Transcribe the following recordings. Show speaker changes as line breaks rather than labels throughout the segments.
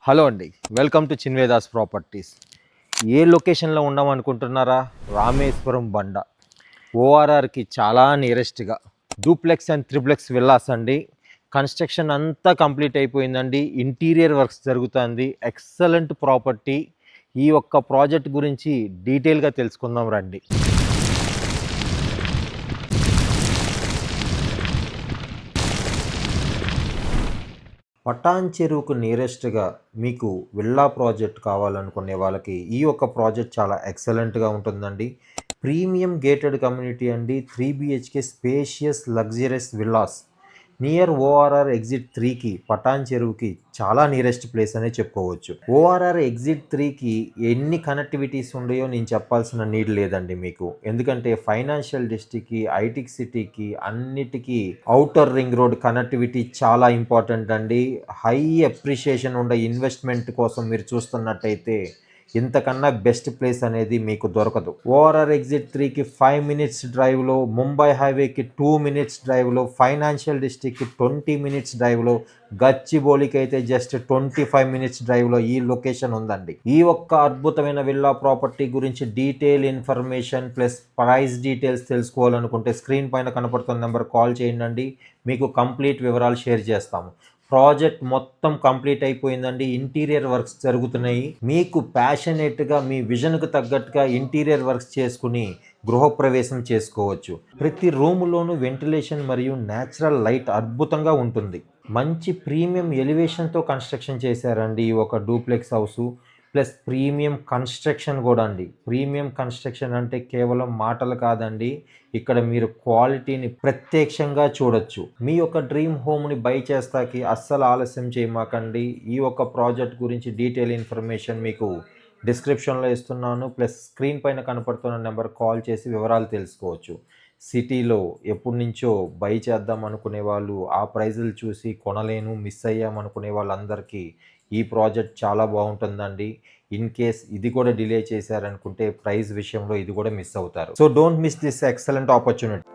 Hello అండి, welcome to చిన్వేదాస్ properties. ఏ లొకేషన్లో ఉన్నామనుకుంటున్నారా? రామేశ్వరం బండ, ఓఆర్ఆర్కి చాలా నియరెస్ట్గా డూప్లెక్స్ అండ్ త్రిప్లెక్స్ విల్లాస్ అండి. కన్స్ట్రక్షన్ అంతా కంప్లీట్ అయిపోయిందండి. ఇంటీరియర్ వర్క్స్ జరుగుతుంది. Excellent property. ఈ ఒక్క ప్రాజెక్ట్ గురించి డీటెయిల్గా తెలుసుకుందాం రండి. పటాన్ చెరువుకు నియరెస్ట్గా మీకు విల్లా ప్రాజెక్ట్ కావాలనుకునే వాళ్ళకి ఈ యొక్క ప్రాజెక్ట్ చాలా ఎక్సలెంట్గా ఉంటుందండి. ప్రీమియం గేటెడ్ కమ్యూనిటీ అండి. 3 BHK spacious luxurious villas near ORR exit 3కి పటాన్ చెరువుకి చాలా నియరెస్ట్ ప్లేస్ అనే చెప్పుకోవచ్చు. ఓఆర్ఆర్ ఎగ్జిట్ 3కి ఎన్ని కనెక్టివిటీస్ ఉన్నాయో నేను చెప్పాల్సిన నీడ్ లేదండి మీకు. ఎందుకంటే ఫైనాన్షియల్ డిస్ట్రిక్ట్కి, ఐటీ సిటీకి అన్నిటికీ ఔటర్ రింగ్ రోడ్ కనెక్టివిటీ చాలా ఇంపార్టెంట్ అండి. హై అప్రిషియేషన్ ఉండే ఇన్వెస్ట్మెంట్ కోసం మీరు చూస్తున్నట్టయితే ఇంతకన్నా బెస్ట్ ప్లేస్ అనేది మీకు దొరకదు. ఓఆర్ఆర్ ఎగ్జిట్ 3కి 5 minutes డ్రైవ్లో, ముంబై హైవేకి 2 minutes డ్రైవ్లో, ఫైనాన్షియల్ డిస్ట్రిక్ట్కి 20 minutes డ్రైవ్లో, గచ్చిబౌలికి అయితే జస్ట్ 25 minutes డ్రైవ్లో ఈ లొకేషన్ ఉందండి. ఈ ఒక్క అద్భుతమైన విల్లా ప్రాపర్టీ గురించి detail information plus price details తెలుసుకోవాలనుకుంటే స్క్రీన్ పైన కనపడుతున్న నెంబర్ కాల్ చేయండి. మీకు కంప్లీట్ వివరాలు షేర్ చేస్తాము. ప్రాజెక్ట్ మొత్తం కంప్లీట్ అయిపోయిందండి. ఇంటీరియర్ వర్క్స్ జరుగుతున్నాయి. మీకు ప్యాషనేట్గా మీ విజన్కు తగ్గట్టుగా ఇంటీరియర్ వర్క్స్ చేసుకుని గృహప్రవేశం చేసుకోవచ్చు. ప్రతి రూములోనూ వెంటిలేషన్ మరియు న్యాచురల్ లైట్ అద్భుతంగా ఉంటుంది. మంచి ప్రీమియం ఎలివేషన్తో కన్స్ట్రక్షన్ చేశారండి ఈ ఒక duplex house. Plus premium construction కూడా అండి. ప్రీమియం కన్స్ట్రక్షన్ అంటే కేవలం మాటలు కాదండి. ఇక్కడ మీరు క్వాలిటీని ప్రత్యక్షంగా చూడొచ్చు. మీ యొక్క డ్రీమ్ హోమ్ని బై చేస్తాకి అస్సలు ఆలస్యం చేయమాకండి. ఈ యొక్క ప్రాజెక్ట్ గురించి డీటెయిల్ ఇన్ఫర్మేషన్ మీకు డిస్క్రిప్షన్లో ఇస్తున్నాను. ప్లస్ స్క్రీన్ పైన కనపడుతున్న నెంబర్ కాల్ చేసి వివరాలు తెలుసుకోవచ్చు. సిటీలో ఎప్పటి నుంచో బై చేద్దాం అనుకునే వాళ్ళు, ఆ ప్రైజులు చూసి కొనలేను, మిస్ అయ్యామనుకునే వాళ్ళందరికీ ఈ ప్రాజెక్ట్ చాలా బాగుంటుందండి. ఇన్ కేస్ ఇది కూడా డిలే చేశారనుకుంటే ప్రైస్ విషయంలో ఇది కూడా మిస్ అవుతారు. So don't miss this excellent opportunity.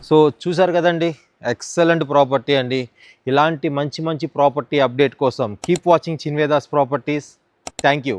So చూసారు కదండి, ఎక్సలెంట్ ప్రాపర్టీ అండి. ఇలాంటి మంచి మంచి ప్రాపర్టీ అప్డేట్ కోసం keep watching Chinvedas properties. Thank you.